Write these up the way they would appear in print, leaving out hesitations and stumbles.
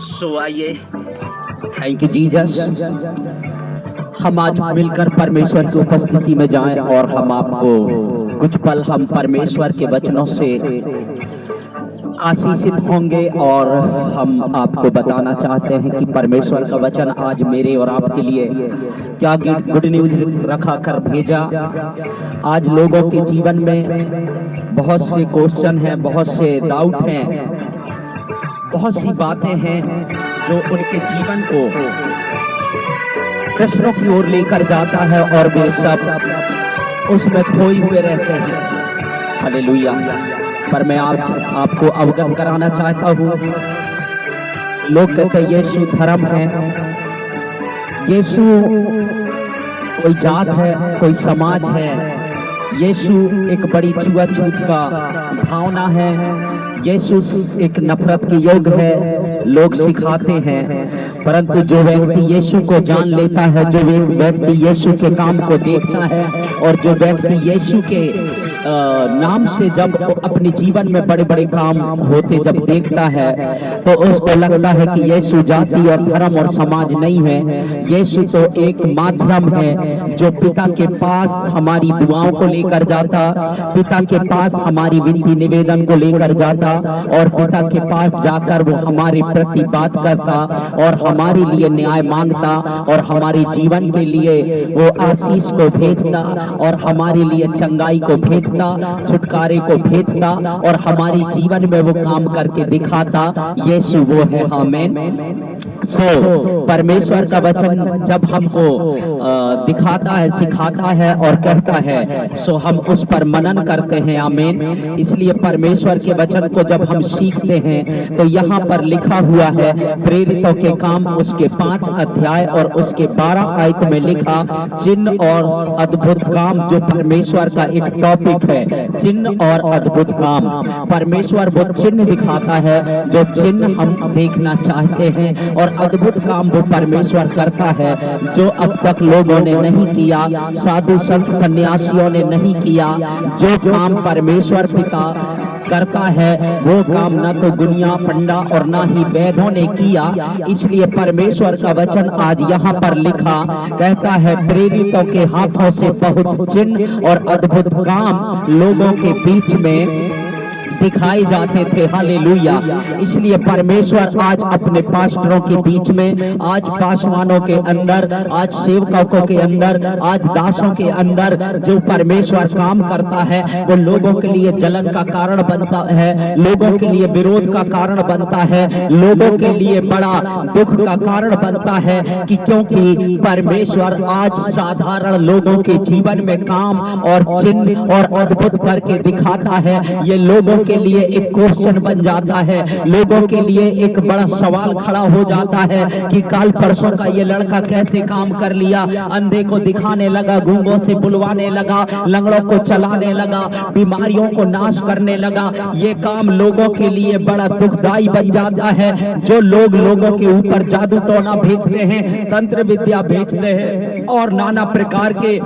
सो आइए, thank you Jesus. हम आज मिलकर परमेश्वर की उपस्थिति में जाएं और हम आपको कुछ पल हम परमेश्वर के वचनों से आशीषित होंगे और हम आपको बताना चाहते हैं कि परमेश्वर का वचन आज मेरे और आपके लिए क्या गुड न्यूज रखा कर भेजा। आज लोगों के जीवन में बहुत से क्वेश्चन हैं, बहुत से डाउट हैं, बहुत सी बातें हैं जो उनके जीवन को प्रश्नों की ओर लेकर जाता है और वे सब उसमें खोए हुए रहते हैं। हालेलुया। पर मैं आज आपको अवगत कराना चाहता हूँ, लोग कहते हैं यीशु धर्म है, यीशु कोई जात है, कोई समाज है, यीशु एक बड़ी छुआछूत का भावना है, यीशु एक नफरत की योग है, लोग सिखाते हैं। परंतु जो व्यक्ति यीशु को जान लेता है, जो व्यक्ति यीशु के काम को देखता है और जो व्यक्ति यीशु के नाम से जब अपने जीवन में बड़े बड़े काम होते जब देखता है तो उसको लगता है कि यीशु जाति और धर्म और समाज नहीं है, यीशु तो एक माध्यम है जो पिता के पास हमारी दुआओं को लेकर जाता, पिता के पास हमारी विनती निवेदन को लेकर जाता और पिता के पास जाकर वो हमारे प्रति बात करता और हमारे लिए न्याय मांगता और हमारे जीवन के लिए वो आशीष को भेजता और हमारे लिए चंगाई को भेजता, छुटकारे को भेजता और हमारे जीवन में वो काम करके दिखाता। यीशु वो है। आमीन। परमेश्वर का वचन जब हमको दिखाता है, सिखाता है और कहता है, सो हम उस पर मनन करते हैं। आमीन। इसलिए परमेश्वर के वचन को जब हम सीखते हैं तो यहाँ पर लिखा हुआ है प्रेरितों के काम उसके 5 अध्याय और उसके 12 आयत में लिखा चिन्ह और अद्भुत काम, जो परमेश्वर का एक टॉपिक है, चिन्ह और अद्भुत काम। परमेश्वर वो चिन्ह दिखाता है जो चिन्ह हम देखना चाहते हैं और अद्भुत काम वो परमेश्वर करता है जो अब तक लोगों ने नहीं किया, साधु संत सन्यासियों ने नहीं किया। जो काम परमेश्वर पिता करता है वो काम न तो गुनिया पंडा और ना ही वैद्यों ने किया। इसलिए परमेश्वर का वचन आज यहाँ पर लिखा कहता है प्रेरितों के हाथों से बहुत चिन्ह और अद्भुत काम लोगों के बीच में दिखाए जाते थे। हालेलुया। इसलिए परमेश्वर आज अपने पास्टरों के बीच में, आज पासवानों के अंदर, आज सेवकों के अंदर, आज दासों के अंदर जो परमेश्वर काम करता है वो लोगों के लिए जलन का कारण बनता है, लोगों के लिए विरोध का कारण बनता है, लोगों के लिए बड़ा दुख का कारण बनता है कि क्योंकि परमेश्वर आज साधारण लोगों के जीवन में काम और चिन्ह और अद्भुत करके दिखाता है। ये लोगों के लिए एक क्वेश्चन बन जाता है, लोगों के लिए एक बड़ा सवाल खड़ा हो जाता है कि कल परसों का ये लड़का कैसे काम कर लिया, अंधे को दिखाने लगा, गूंगों से बुलवाने लगा, लंगड़ों को चलाने लगा, बीमारियों को नाश करने लगा। ये काम लोगों के लिए बड़ा दुखदाई बन जाता है। जो लोग लोगों के ऊपर जादू टोना भेजते हैं, तंत्र विद्या भेजते हैं और नाना प्रकार के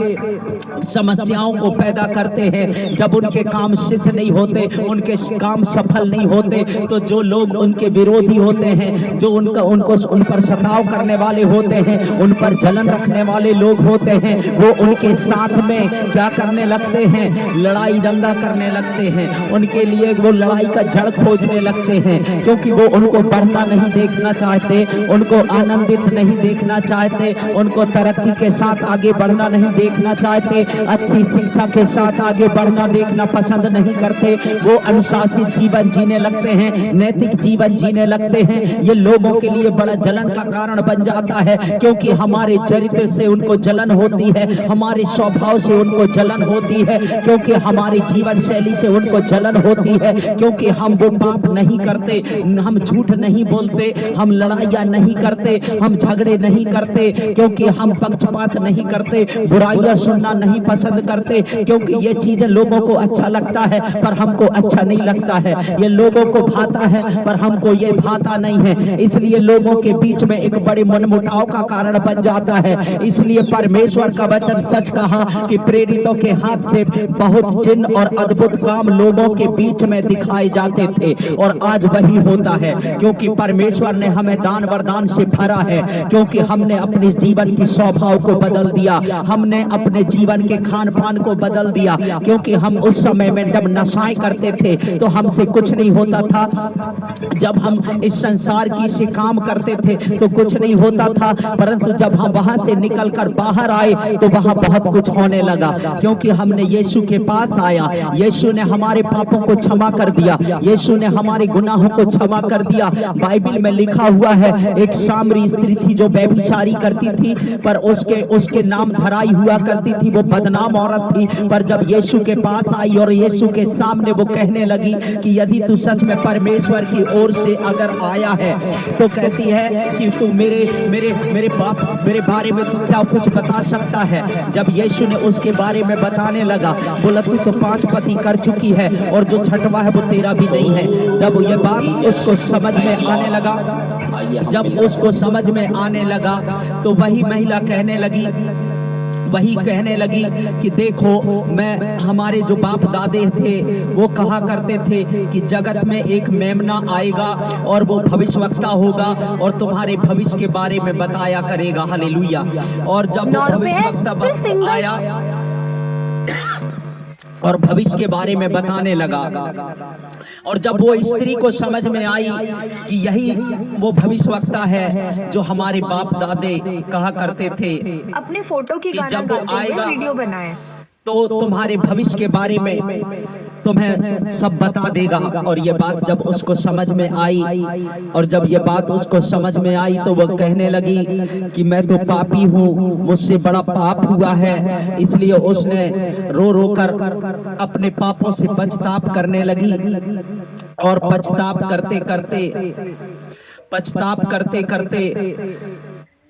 समस्याओं को पैदा करते हैं, जब उनके काम सिद्ध नहीं होते, उनके काम सफल नहीं होते, तो जो लोग उनके विरोधी होते हैं, जो उनको उन पर सताव करने वाले होते हैं, उन पर जलन रखने वाले लोग होते हैं, वो उनके साथ में क्या करने लगते हैं, लड़ाई दंगा करने लगते हैं, उनके लिए वो लड़ाई का जड़ खोजने लगते हैं, क्योंकि वो उनको बढ़ना नहीं देखना चाहते, उनको आनंदित नहीं देखना चाहते, उनको तरक्की के साथ आगे बढ़ना नहीं देखना चाहते, अच्छी शिक्षा के साथ आगे बढ़ना देखना पसंद नहीं करते। वो अनुशासित जीवन जीने लगते हैं, नैतिक जीवन जीने लगते हैं। ये लोगों के लिए बड़ा जलन का कारण बन जाता है, क्योंकि हमारे चरित्र से उनको जलन होती है, हमारे स्वभाव से उनको जलन होती है, क्योंकि हमारी जीवन शैली से उनको जलन होती है, क्योंकि हम वो पाप नहीं करते, हम झूठ नहीं बोलते, हम लड़ाइयाँ नहीं करते, हम झगड़े नहीं करते, क्योंकि हम पक्षपात नहीं करते, बुराइयां सुनना नहीं पसंद करते, क्योंकि ये चीजें लोगों को अच्छा लगता है पर हमको अच्छा नहीं नहीं लगता है, ये लोगों को भाता है पर हमको ये भाता नहीं है, इसलिए लोगों के बीच में एक बड़े मनमुटाव का कारण बन जाता है। इसलिए परमेश्वर का वचन सच कहा कि प्रेरितों के हाथ से बहुत चिन्ह और अद्भुत काम लोगों के बीच में दिखाए जाते थे, और आज वही होता है, क्योंकि परमेश्वर ने हमें दान वरदान से भरा है, क्योंकि हमने अपने जीवन की स्वभाव को बदल दिया, हमने अपने जीवन के खान पान को बदल दिया, क्योंकि हम उस समय में जब नशाएं करते थे तो हमसे कुछ नहीं होता था, जब हम इस संसार की से काम करते थे तो कुछ नहीं होता था, परंतु जब हम वहां से निकलकर बाहर आए तो वहां बहुत कुछ होने लगा, क्योंकि हमने यीशु के पास आया, यीशु ने हमारे पापों को क्षमा कर दिया, यीशु ने हमारे गुनाहों को क्षमा कर दिया। बाइबल में लिखा हुआ है, एक सामरी स्त्री थी जो व्यभिचारी करती थी, पर उसके नाम धराई हुआ करती थी, वो बदनाम औरत थी, पर जब यीशु के पास आई और यीशु के सामने वो कहने लगी कि यदि तू सच में परमेश्वर की ओर से अगर आया है तो कहती है कि तू मेरे बारे में तू क्या कुछ बता सकता है। जब यीशु ने उसके बारे में बताने लगा, बोला तू तो 5 पति कर चुकी है और जो छठवां है वो तेरा भी नहीं है। जब ये बात उसको समझ में आने लगा, तो वही महिला कहने लगी कि देखो, मैं हमारे जो बाप दादे थे वो कहा करते थे कि जगत में एक मेमना आएगा और वो भविष्यवक्ता होगा और तुम्हारे भविष्य के बारे में बताया करेगा। हालेलुया। और जब वो भविष्यवक्ता आया और भविष्य के बारे में बताने लगा, और जब वो स्त्री को समझ में आई कि यही वो भविष्यवक्ता है जो हमारे बाप दादे कहा करते थे, अपने फोटो की जब वो आएगा वीडियो बनाए तो तुम्हारे भविष्य के बारे में तुम्हें सब बता देगा। और ये बात जब उसको समझ में आई, और जब ये बात उसको समझ में आई तो वो कहने लगी कि मैं तो पापी हूँ, मुझसे बड़ा पाप हुआ है। इसलिए उसने रो रो कर अपने पापों से पछताप करने लगी, और पछताप करते करते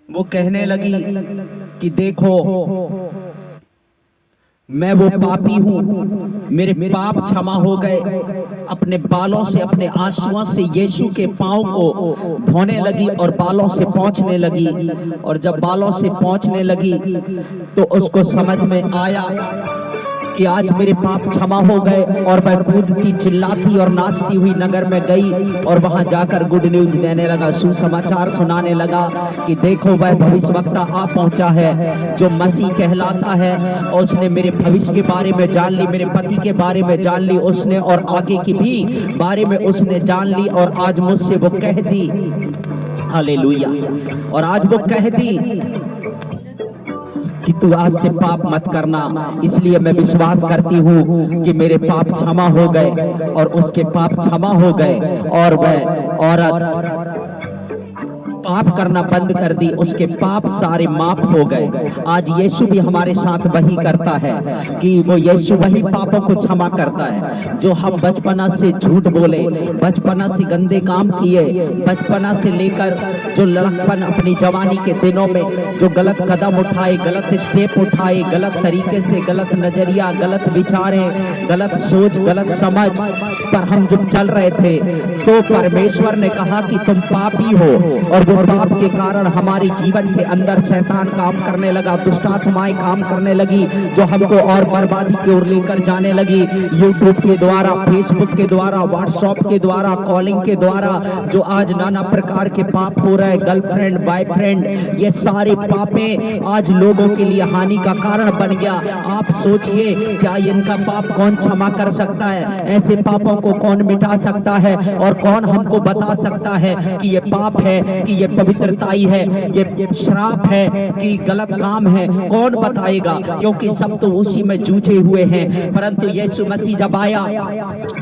वो कहने लगी कि देखो, मैं वो पापी हूँ, मेरे पाप क्षमा हो गए। अपने बालों से, अपने आंसुओं से यीशु के पांव को धोने लगी और बालों से पोंछने लगी, और जब बालों से पोंछने लगी तो उसको समझ में आया कि आज मेरे पाप क्षमा हो गए। और वह कूदती चिल्लाती और नाचती हुई नगर में गई और वहां जाकर गुड न्यूज देने लगा, सुसमाचार सुनाने लगा कि देखो, वह भविष्यवक्ता आ पहुंचा है जो मसीह कहलाता है, और उसने मेरे भविष्य के बारे में जान ली, मेरे पति के बारे में जान ली उसने, और आगे की भी बारे में उसने जान ली, और आज मुझसे वो कह दी, हालेलुया, और आज वो कह दी कि तू आज से पाप मत करना। इसलिए मैं विश्वास करती हूँ कि मेरे पाप क्षमा हो गए, और उसके पाप क्षमा हो गए, और वह औरत पाप करना बंद कर दी, उसके पाप सारे माफ हो गए। आज यीशु भी हमारे साथ वही करता है कि वो यीशु वही पापों को क्षमा करता है। जो हम बचपना से झूठ बोले, बचपना से गंदे काम किए, बचपना से लेकर जो लड़कपन अपनी जवानी के दिनों में जो गलत कदम उठाए, गलत स्टेप उठाए, गलत तरीके से, गलत नजरिया, गलत विचारे, गलत सोच, गलत समझ पर हम जब चल रहे थे, तो परमेश्वर ने कहा कि तुम पापी हो, और पाप के कारण हमारे जीवन के अंदर शैतान काम करने लगा, दुष्ट आत्माएं काम करने लगी, जो हमको और बर्बादी की ओर लेकर जाने लगी। यूट्यूब के द्वारा, फेसबुक के द्वारा, व्हाट्सएप के द्वारा, कॉलिंग के द्वारा जो आज नाना प्रकार के पाप हो रहे, गर्लफ्रेंड, बॉयफ्रेंड, ये सारे पापे आज लोगों के लिए हानि का कारण बन गया। आप सोचिए, क्या इनका पाप कौन क्षमा कर सकता है? ऐसे पापों को कौन मिटा सकता है? और कौन हमको बता सकता है कि ये पाप है, कि ये पवित्रताई है, ये श्राप है, कि गलत काम है? कौन बताएगा? क्योंकि सब तो उसी में जूझे हुए हैं। परंतु यीशु मसीह जब आया,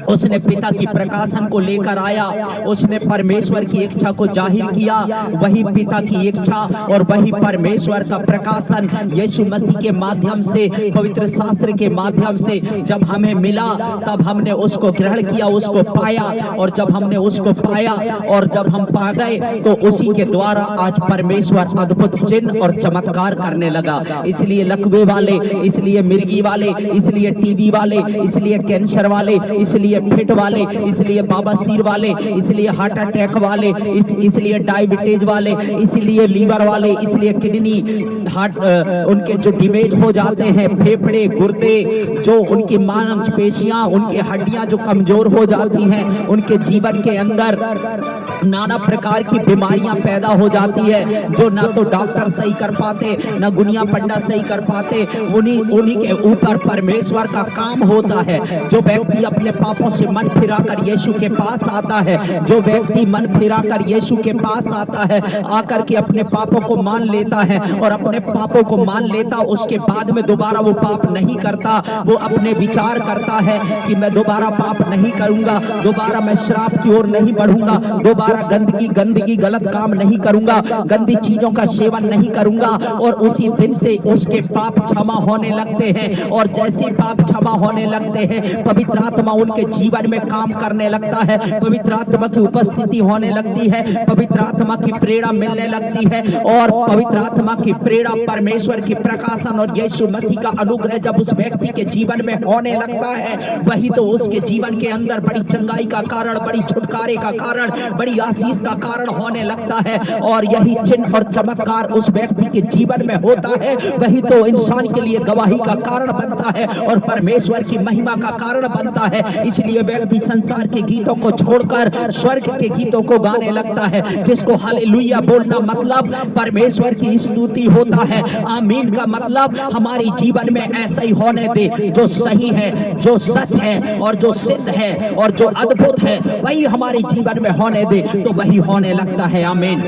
उसने पिता की प्रकाशन को लेकर आया, उसने परमेश्वर की इच्छा को जाहिर किया। वही पिता की इच्छा और वही परमेश्वर का प्रकाशन यीशु मसीह के माध्यम से, पवित्र शास्त्र के माध्यम से जब हमें मिला, तब हमने उसको ग्रहण किया, उसको पाया, और जब हमने उसको पाया और जब हम पा गए तो उसी उसी के द्वारा आज परमेश्वर अद्भुत चिन्ह और चमत्कार करने लगा। इसलिए लकवे वाले, इसलिए मिर्गी वाले, इसलिए टीबी वाले, इसलिए कैंसर वाले, इसलिए फिट वाले, इसलिए बाबासीर वाले, इसलिए हार्ट अटैक वाले, इसलिए डायबिटीज वाले, इसलिए लीवर वाले, इसलिए किडनी हार्ट उनके जो डैमेज हो जाते हैं, फेफड़े, गुर्दे, जो उनकी मांसपेशियां, उनकी हड्डियां जो कमजोर हो जाती हैं, उनके जीवन के अंदर नाना प्रकार की बीमारियां पैदा हो जाती है, जो ना तो डॉक्टर सही कर पाते, ना गुनिया पंडा सही कर पाते, उन्हीं के ऊपर परमेश्वर का काम होता है। जो व्यक्ति अपने पापों से मन फिराकर यीशु के पास आता है, जो व्यक्ति मन फिराकर यीशु के पास आता है, आकर के अपने पापों को मान लेता है और अपने पापों को मान लेता, उसके बाद में दोबारा वो पाप नहीं करता। वो अपने विचार करता है कि मैं दोबारा पाप नहीं करूंगा, दोबारा मैं शराब की ओर नहीं बढ़ूंगा, दोबारा गंदगी गलत काम नहीं करूंगा, गंदी चीजों का सेवन नहीं करूंगा, और उसी दिन से उसके पाप क्षमा होने लगते हैं। और जैसे पाप क्षमा होने लगते हैं, पवित्र आत्मा उनके जीवन में काम करने लगता है, पवित्र आत्मा की उपस्थिति होने लगती है, पवित्र आत्मा की प्रेरणा मिलने लगती है, और पवित्र आत्मा की प्रेरणा, परमेश्वर की प्रकाशन और यीशु मसीह का अनुग्रह जब उस व्यक्ति के जीवन में होने लगता है, वही तो उसके जीवन के अंदर बड़ी चंगाई का कारण, बड़ी छुटकारे का कारण, बड़ी आशीष का कारण होने लगता है। और यही चिन्ह और चमत्कार उस व्यक्ति के जीवन में होता है, वही तो इंसान के लिए गवाही का कारण बनता है और परमेश्वर की महिमा का कारण बनता है। इसलिए व्यक्ति संसार के गीतों को छोड़कर स्वर्ग के गीतों को गाने लगता है, जिसको हालेलुया बोलना मतलब परमेश्वर की स्तुति होता है। आमीन का मतलब हमारे जीवन में ऐसा ही होने दे, जो सही है, जो सच है और जो सिद्ध है और जो अद्भुत है, वही हमारे जीवन में होने दे, तो वही होने लगता है। आमीन।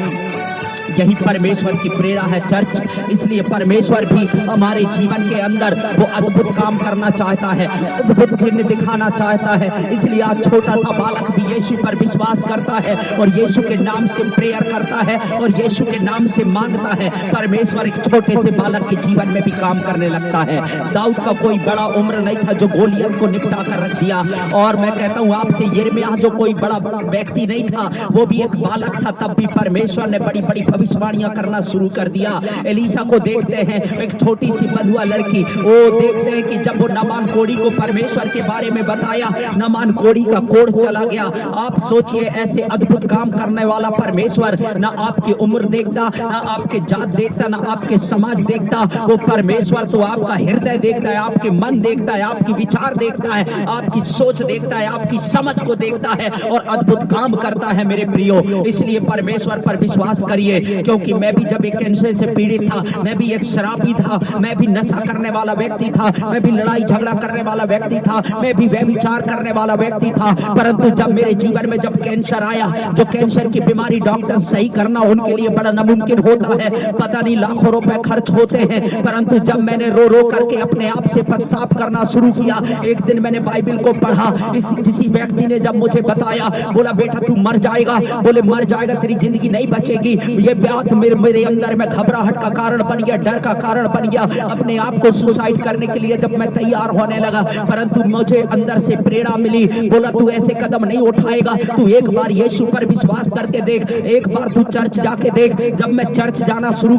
यही परमेश्वर की प्रेरणा है चर्च। इसलिए परमेश्वर भी हमारे जीवन के अंदर वो अद्भुत काम करना चाहता है, अद्भुत चिन्ह दिखाना चाहता है। इसलिए आज छोटा सा बालक भी यीशु पर विश्वास करता है और यीशु के नाम से प्रेयर करता है और यीशु के नाम से मांगता है। परमेश्वर एक छोटे से बालक के जीवन में भी काम करने लगता है। दाऊद का कोई बड़ा उम्र नहीं था जो गोलियत को निपटा कर रख दिया, और मैं कहता हूँ आपसे, यिर्मयाह जो कोई बड़ा व्यक्ति नहीं था, वो भी एक बालक था, तब भी परमेश्वर ने बड़ी बड़ी भविष्यवाणियां करना शुरू कर दिया। एलीशा को देखते हैं, एक छोटी सी बंधुआ लड़की, वो देखते हैं कि जब वो नामान कोढ़ी को परमेश्वर के बारे में बताया, नामान कोढ़ी का कोढ़ चला गया। आप सोचिए, ऐसे अद्भुत काम करने वाला परमेश्वर ना आपकी उम्र देखता, ना आपके जात देखता, ना आपके समाज देखता। वो परमेश्वर तो आपका हृदय देखता है, आपके मन देखता है, आपकी विचार देखता है, आपकी सोच देखता है, आपकी समझ को देखता है और अद्भुत काम करता है मेरे प्रियो। इसलिए परमेश्वर पर विश्वास करिए, क्योंकि मैं भी जब एक कैंसर से पीड़ित था, मैं भी एक शराबी था, मैं भी नशा करने वाला व्यक्ति था, मैं भी लड़ाई झगड़ा करने वाला व्यक्ति था, मैं भी व्यभिचार करने वाला व्यक्ति था। परंतु जब मेरे जीवन में जब कैंसर आया, जो कैंसर की बीमारी डॉक्टर सही करना उनके लिए बड़ा नामुमकिन होता है, पता नहीं लाखों रुपए खर्च होते हैं। परंतु जब मैंने रो रो करके अपने आप से पछतावा करना शुरू किया, एक दिन मैंने बाइबल को पढ़ा, किसी व्यक्ति ने जब मुझे बताया, बोला बेटा तू मर जाएगा, बोले मर जाएगा, तेरी जिंदगी नहीं बचेगी। ये बात मेरे अंदर में घबराहट का कारण बन गया, डर का कारण बन गया। अपने आप को सुसाइड करने के लिए जब मैं तैयार होने लगा, परंतु मुझे अंदर से प्रेरणा मिली, बोला तू ऐसे कदम नहीं उठाएगा, तू एक बार यीशु पर विश्वास करके देख, एक बार तू चर्च जाके देख। जब मैं चर्च जाना शुरू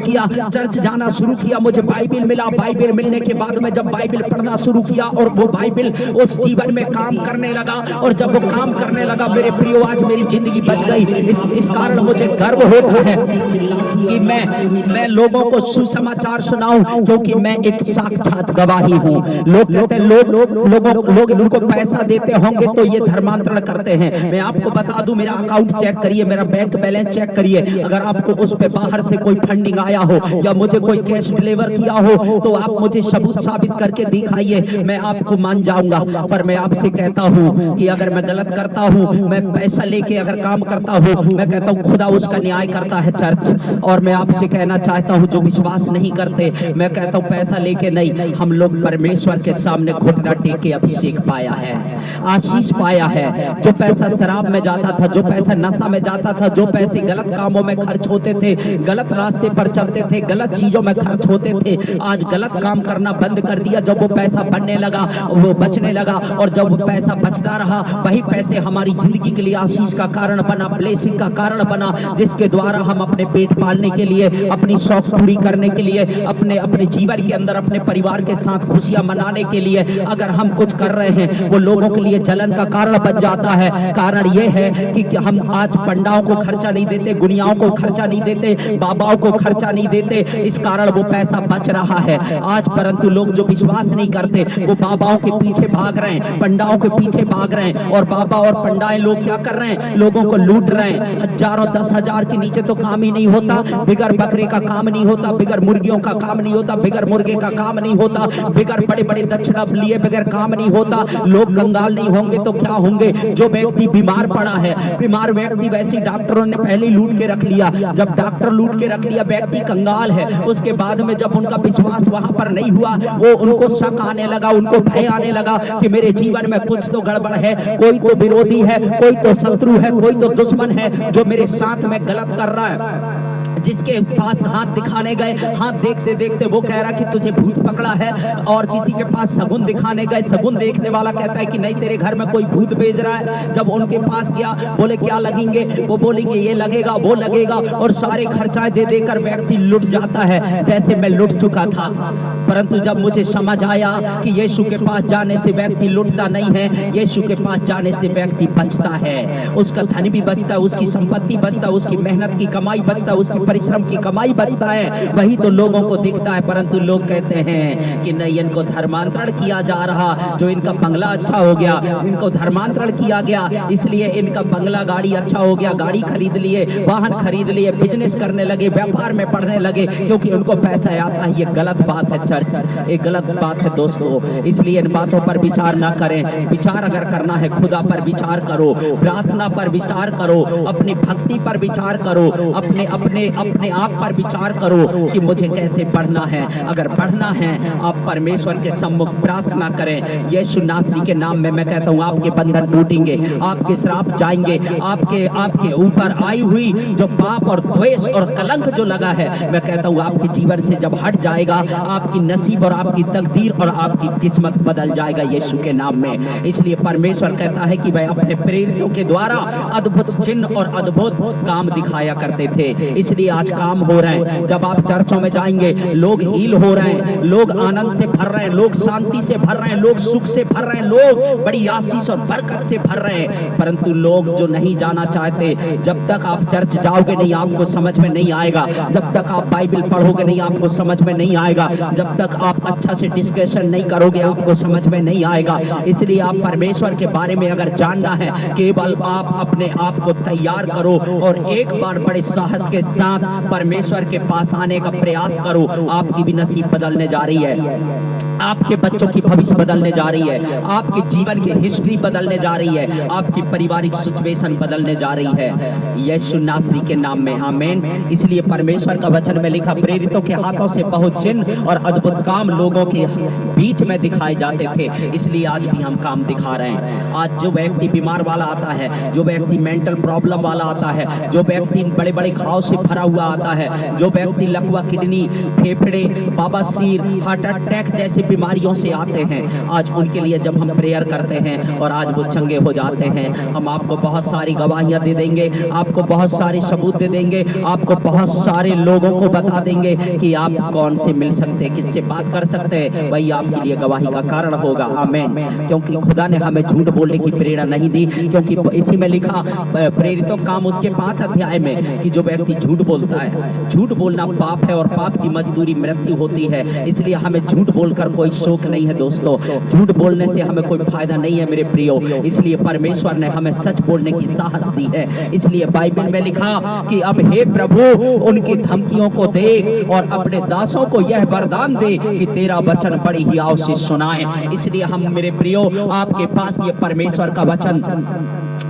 किया, मुझे बाइबल मिला। बाइबल मिलने के बाद में जब बाइबल पढ़ना शुरू किया और वो बाइबल उस जीवन में काम करने लगा, और जब वो काम करने लगा मेरे प्रियो, आज मेरी जिंदगी बच गई। इस कारण मुझे गर्व होता है कि मैं लोगों को सुसमाचार सुनाऊं, क्योंकि मैं एक साक्षात गवाही हूं। लोग कहते हैं लोग इनको पैसा देते होंगे तो ये धर्मांतरण करते हैं। मैं आपको बता दूं, मेरा अकाउंट चेक करिए, मेरा बैंक बैलेंस चेक करिए, अगर आपको उस पे बाहर से कोई फंडिंग आया हो या मुझे कोई कैश डिलीवर किया हो तो आप मुझे सबूत साबित करके दिखाइए, मैं आपको मान जाऊंगा। पर मैं आपसे कहता हूं कि अगर मैं गलत करता हूं, मैं पैसा लेके अगर काम करता हूं, मैं कहता हूं खुदा उसका न्याय करता है चर्च। चर्च। और मैं आपसे कहना चाहता हूँ जो विश्वास नहीं करते, मैं कहता हूँ पैसा लेके नहीं, हम लोग परमेश्वर के सामने घुटना टेक के अभिषेक पाया है, आशीष पाया है। जो पैसा शराब में जाता था, जो पैसा नशा में जाता था, जो पैसे गलत कामों में खर्च होते थे, गलत रास्ते पर चलते थे, गलत चीजों में खर्च होते थे, आज गलत काम करना बंद कर दिया। जब वो पैसा बनने लगा, वो बचने लगा, और जब वो पैसा बचता रहा, वही पैसे हमारी जिंदगी के लिए आशीष का कारण बना, ब्लेसिंग का कारण बना, जिसके द्वारा हम अपने पेट पालने के लिए, अपनी शौक पूरी करने के लिए, अपने अपने जीवन के अंदर अपने परिवार के साथ खुशियां मनाने के लिए अगर हम कुछ कर रहे हैं, वो लोगों के लिए जलन का कारण बन जाता है। कारण ये है कि हम आज पंडाओं को खर्चा नहीं देते, गुनियाओं को खर्चा नहीं देते, बाबाओं को खर्चा नहीं देते, इस कारण वो पैसा बच रहा है आज। परंतु लोग जो विश्वास नहीं करते, वो बाबाओं के पीछे भाग रहे हैं, पंडाओं के पीछे भाग रहे हैं, और बाबा और पंडाएं लोग क्या कर रहे हैं, लोगों को लूट रहे हैं। हजारों 10,000 के नीचे तो काम ही नहीं होता, बिगर बकरे का काम नहीं होता, बिगर मुर्गियों का काम नहीं होता, बिगर मुर्गे का काम नहीं होता, बिगर बड़े बड़े दक्षिणा लिए बगैर काम नहीं होता। लोग कंगाल नहीं होंगे तो क्या होंगे? जो व्यक्ति बीमार पड़ा है, बीमार व्यक्ति वैसे डॉक्टरों ने पहले लूट के रख लिया। जब डॉक्टर लूट के रख लिया, व्यक्ति कंगाल है, उसके बाद में जब उनका विश्वास वहां पर नहीं हुआ, वो उनको शक आने लगा, उनको भय आने लगा कि मेरे जीवन में कुछ तो गड़बड़ है, कोई तो विरोधी है, कोई तो शत्रु है, कोई तो दुश्मन है जो मेरे साथ में गलत कर रहा है। जिसके पास हाथ दिखाने गए, हाथ देखते देखते वो कह रहा कि तुझे भूत पकड़ा है, और किसी के पास सगुन दिखाने गए, सगुन देखने वाला कहता है कि नहीं तेरे घर में कोई भूत भेज रहा है। जब उनके पास गया, बोले क्या लगेंगे, वो बोलेंगे ये लगेगा, वो लगेगा, और सारे खर्चा दे देकर व्यक्ति लुट जाता है जैसे मैं लुट चुका था। परंतु जब मुझे समझ आया कि यीशु के पास जाने से व्यक्ति लुटता नहीं है, यीशु के पास जाने से व्यक्ति बचता है, उसका धन भी बचता है, उसकी संपत्ति बचता है, उसकी मेहनत की कमाई बचता है, उसकी परिश्रम की कमाई बचता है, वही तो लोगों को दिखता है। परंतु लोग कहते हैं कि नहीं, इनको धर्मांतरण किया जा रहा, जो इनका बंगला अच्छा हो गया, इनको धर्मांतरण किया गया, इसलिए इनका बंगला गाड़ी अच्छा हो गया, गाड़ी खरीद लिए, वाहन खरीद लिए, बिजनेस करने लगे, व्यापार में पढ़ने लगे, क्योंकि उनको पैसा आता है। ये गलत बात है चर्च, ये गलत बात है दोस्तों। इसलिए इन बातों पर विचार ना करें। विचार अगर करना है, खुदा पर विचार करो, प्रार्थना पर विचार करो, अपनी भक्ति पर विचार करो, अपने अपने अपने आप पर विचार करो कि मुझे कैसे बढ़ना है। अगर बढ़ना है, आप परमेश्वर के सम्मुख प्रार्थना करें। यीशु नासरी के नाम में मैं कहता हूँ आपके बंधन टूटेंगे, आपके श्राप जाएंगे, आपके ऊपर आई हुई जो पाप और द्वेष और कलंक जो लगा है, मैं कहता हूँ आपके जीवन से जब हट जाएगा, आपकी नसीब और आपकी तकदीर और आपकी किस्मत बदल जाएगा यीशु के नाम में। इसलिए परमेश्वर कहता है कि वह अपने प्रेरितों के द्वारा अद्भुत चिन्ह और अद्भुत काम दिखाया करते थे। इसलिए आज काम हो रहे हैं। जब आप चर्चों में जाएंगे, लोग हील हो रहे हैं, लोग आनंद से भर रहे हैं, लोग शांति से भर रहे हैं, लोग सुख से भर रहे हैं, लोग बड़ी आशीष और बरकत से भर रहे हैं। परंतु लोग जो नहीं जाना चाहते, जब तक आप चर्च जाओगे नहीं, आपको समझ में नहीं आएगा। जब तक आप बाइबल पढ़ोगे नहीं, आपको समझ में नहीं आएगा। जब तक आप अच्छा से डिस्कशन नहीं करोगे, आपको समझ में नहीं आएगा। इसलिए आप परमेश्वर के बारे में अगर जानना है, केवल आप अपने आप को तैयार करो और एक बार बड़े साहस के साथ परमेश्वर के पास आने का प्रयास करो। आपकी भी नसीब बदलने जा रही है, आपके बच्चों की भविष्य बदलने जा रही है, आपके जीवन की हिस्ट्री बदलने जा रही है, आपकी पारिवारिक सिचुएशन बदलने जा रही है यीशु नासरी के नाम में। आमीन। इसलिए परमेश्वर का वचन में लिखा, प्रेरितों के हाथों से बहुत चिन्ह और अद्भुत काम लोगों के बीच में दिखाए जाते थे। इसलिए आज भी हम काम दिखा रहे हैं। आज जो व्यक्ति बीमार वाला आता है, जो व्यक्ति मेंटल प्रॉब्लम वाला आता है, जो व्यक्ति बड़े बड़े घाव से भरा हुआ आता है, जो व्यक्ति लकवा, किडनी, फेफड़े, बवासीर, हार्ट अटैक जैसे बीमारियों से आते हैं, आज उनके लिए जब हम प्रेयर करते हैं और आज वो चंगे हो जाते हैं, हम आपको बहुत सारी गवाहियां दे देंगे, आपको बहुत सारे सबूत दे देंगे, आपको बहुत सारे लोगों को बता देंगे कि आप कौन से मिल सकते हैं, किससे बात कर सकते हैं, वही आपके लिए गवाही का कारण होगा। आमीन। क्योंकि खुदा ने हमें झूठ बोलने की प्रेरणा नहीं दी, क्योंकि इसी में लिखा प्रेरितों काम उसके 5 अध्याय में कि जो व्यक्ति झूठ बोलता है, झूठ बोलना पाप है और पाप की मजदूरी मृत्यु होती है। इसलिए हमें झूठ बोलकर कोई शौक नहीं है दोस्तों, झूठ बोलने से हमें कोई फायदा नहीं है मेरे प्रियो। इसलिए परमेश्वर ने हमें सच बोलने की साहस दी है। इसलिए बाइबल में लिखा कि अब हे प्रभु उनकी धमकियों को देख और अपने दासों को यह वरदान दे कि तेरा वचन बड़ी हियाव से सुनाए। इसलिए हम मेरे प्रियो आपके पास ये परमेश्वर का वचन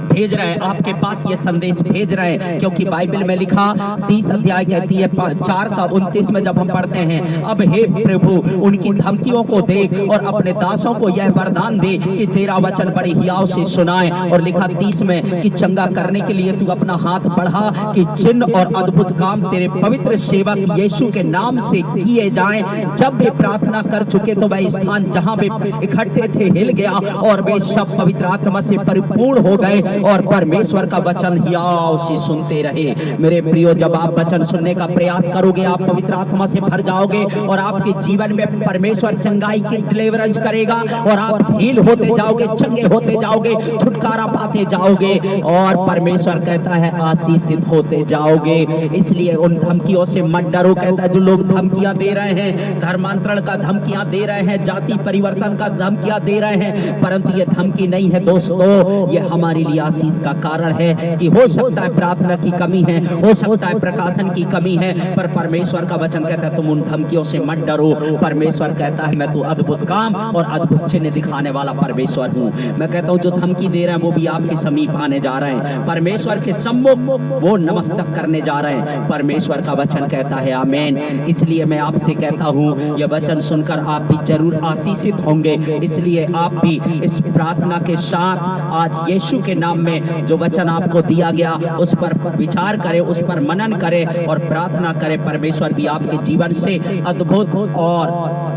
भेज रहे हैं, आपके पास ये संदेश भेज रहे हैं, क्योंकि बाइबल में लिखा 30 अध्याय कहती है 4:29 में जब हम पढ़ते हैं, अब हे प्रभु उनकी धमकियों को देख और अपने दासों को यह वरदान दे कि तेरा वचन बड़े हियाव से सुनाए। और लिखा 30 में कि चंगा करने के लिए तू अपना हाथ बढ़ा कि चिन्ह और अद्भुत काम तेरे पवित्र सेवक यीशु के नाम से किए जाएं। जब वे प्रार्थना कर चुके तो वह स्थान जहां वे इकट्ठे थे हिल गया और वे सब पवित्र आत्मा से परिपूर्ण हो गए और परमेश्वर का वचन हियाव से सुनते रहे। मेरे प्रियो, जब आप वचन सुनने का प्रयास करोगे आप पवित्र आत्मा से भर जाओगे और आपके जीवन में परमेश्वर चंगाई की डिलीवरेंस करेगा और आप हील होते जाओगे, चंगे होते जाओगे, छुटकारा पाते जाओगे और परमेश्वर कहता है आशीषित होते जाओगे। इसलिए उन धमकियों से मत डरो। कहता है जो लोग धमकियां दे रहे हैं, धर्मांतरण का धमकियां दे रहे हैं, जाति परिवर्तन का धमकियां दे रहे हैं, परंतु ये धमकी नहीं है दोस्तों, ये हमारे लिए आशीष का कारण है। कि हो सकता है प्रार्थना की कमी है, हो सकता है प्रकाशन की कमी है, पर परमेश्वर का वचन कहता है तुम उन धमकियों से मत डरो। परमेश्वर कहता है मैं तो अद्भुत काम और अद्भुत चिन्ह दिखाने वाला परमेश्वर हूँ। मैं कहता हूँ जो धमकी दे रहे हैं वो भी आपके समीप आने जा रहे हैं, परमेश्वर के सम्मुख वो नमस्तक करने जा रहे हैं। परमेश्वर का वचन कहता है आमीन। इसलिए मैं आपसे कहता हूँ यह वचन सुनकर आप भी जरूर आशीषित होंगे। इसलिए आप भी इस प्रार्थना के साथ आज यीशु के नाम में जो वचन आपको दिया गया उस पर विचार करें, उस पर मनन करें और प्रार्थना करें। परमेश्वर भी आपके जीवन से अद्भुत और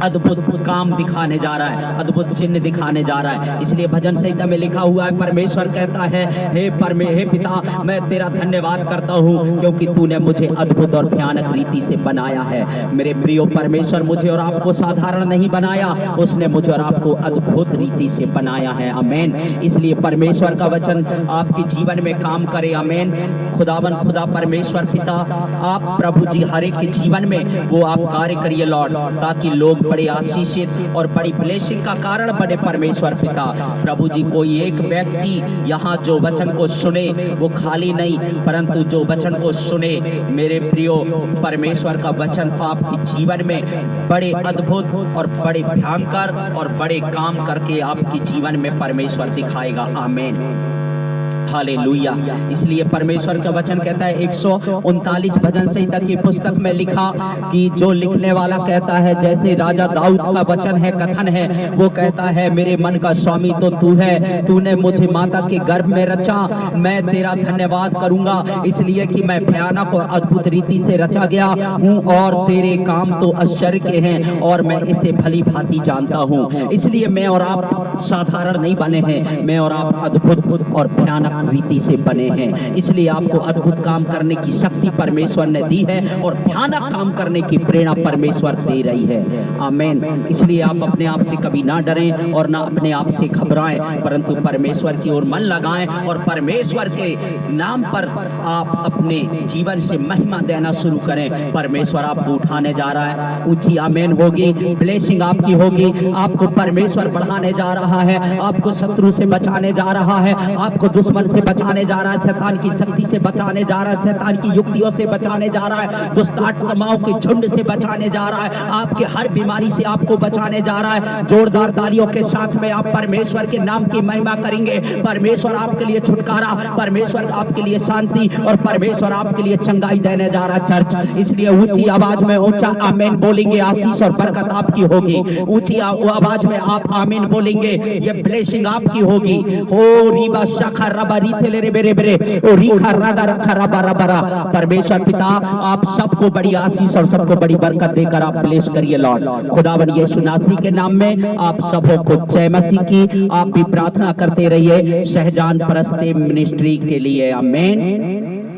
अद्भुत काम दिखाने जा रहा है, अद्भुत चिन्ह दिखाने जा रहा है। इसलिए भजन संहिता में लिखा हुआ है, परमेश्वर कहता है हे पिता मैं तेरा धन्यवाद करता हूँ क्योंकि तूने मुझे अद्भुत और भयानक रीति से बनाया है। मेरे प्रियो, परमेश्वर मुझे और आपको साधारण नहीं बनाया, उसने मुझे और आपको अद्भुत रीति से बनाया है। आमीन। इसलिए परमेश्वर का वचन आपके जीवन में काम करे। आमीन। खुदावन खुदा परमेश्वर पिता आप प्रभु जी हर एक के जीवन में वो आप कार्य करिए लॉर्ड, ताकि लोग बड़े आशीषित और बड़ी ब्लेसिंग का कारण बने। परमेश्वर पिता प्रभु जी कोई एक व्यक्ति यहाँ जो वचन को सुने वो खाली नहीं, परंतु जो वचन को सुने मेरे प्रियो परमेश्वर का वचन आपके जीवन में बड़े अद्भुत और बड़े भयंकर और बड़े काम करके आपके जीवन में परमेश्वर दिखाएगा। आमीन। हालेलुया। इसलिए परमेश्वर का वचन कहता है 139 भजन संहिता की पुस्तक में लिखा कि जो लिखने वाला कहता है जैसे राजा दाऊद का वचन है, कथन है, वो कहता है मेरे मन का स्वामी तो तू है, तूने मुझे माता के गर्भ में रचा, मैं तेरा धन्यवाद करूंगा इसलिए कि मैं भयानक और अद्भुत रीति से रचा गया हूँ और तेरे काम तो आश्चर्य के हैं और मैं इसे भली भांति जानता हूँ। इसलिए मैं और आप साधारण नहीं बने हैं, मैं और आप अद्भुत और भयानक रीति से बने हैं। इसलिए आपको अद्भुत काम करने की शक्ति परमेश्वर ने दी है और भयानक काम करने की प्रेरणा परमेश्वर दे रही है। आमीन। इसलिए आप अपने आप से कभी ना डरें और ना अपने आप से घबराएं, परंतु परमेश्वर की ओर मन लगाएं और परमेश्वर के नाम पर आप अपने जीवन से महिमा देना शुरू करें। परमेश्वर आपको उठाने जा रहा है, ऊंची आमीन होगी, ब्लेसिंग आपकी होगी, आपको परमेश्वर बढ़ाने जा रहा है, आपको शत्रु से बचाने जा रहा है, आपको दुश्मन से बचाने जा रहा है, शैतान की शक्ति से बचाने जा रहा है, शैतान की युक्तियों से बचाने जा रहा है, दुष्ट आत्माओं के झुंड से बचाने जा रहा है, आपके हर बीमारी से आपको बचाने जा रहा है। जोरदार तालियों के साथ में आप परमेश्वर के नाम की महिमा करेंगे। परमेश्वर आपके लिए छुटकारा, परमेश्वर आपके लिए शांति और परमेश्वर आपके लिए चंगाई देने जा रहा है चर्च। इसलिए ऊंची आवाज में ऊंचा आमीन बोलेंगे, आशीष और बरकत आपकी होगी। ऊंची आवाज में आप आमीन बोलेंगे, ये ब्लेसिंग आपकी होगी। हो रीबा शाखा रबा रीथेले रे बेरे बेरे ओ रीखा रागा रखा रबा रबा रा। परमेश्वर पिता आप सबको बड़ी आशीष और सबको बड़ी बरकत देकर आप ब्लेस करिए लॉर्ड। खुदावन यीशु नासरी के नाम में आप सबों को जय मसीह की। आप भी प्रार्थना करते रहिए शहजान परस्ते मिनिस्ट्री के लिए। आमीन।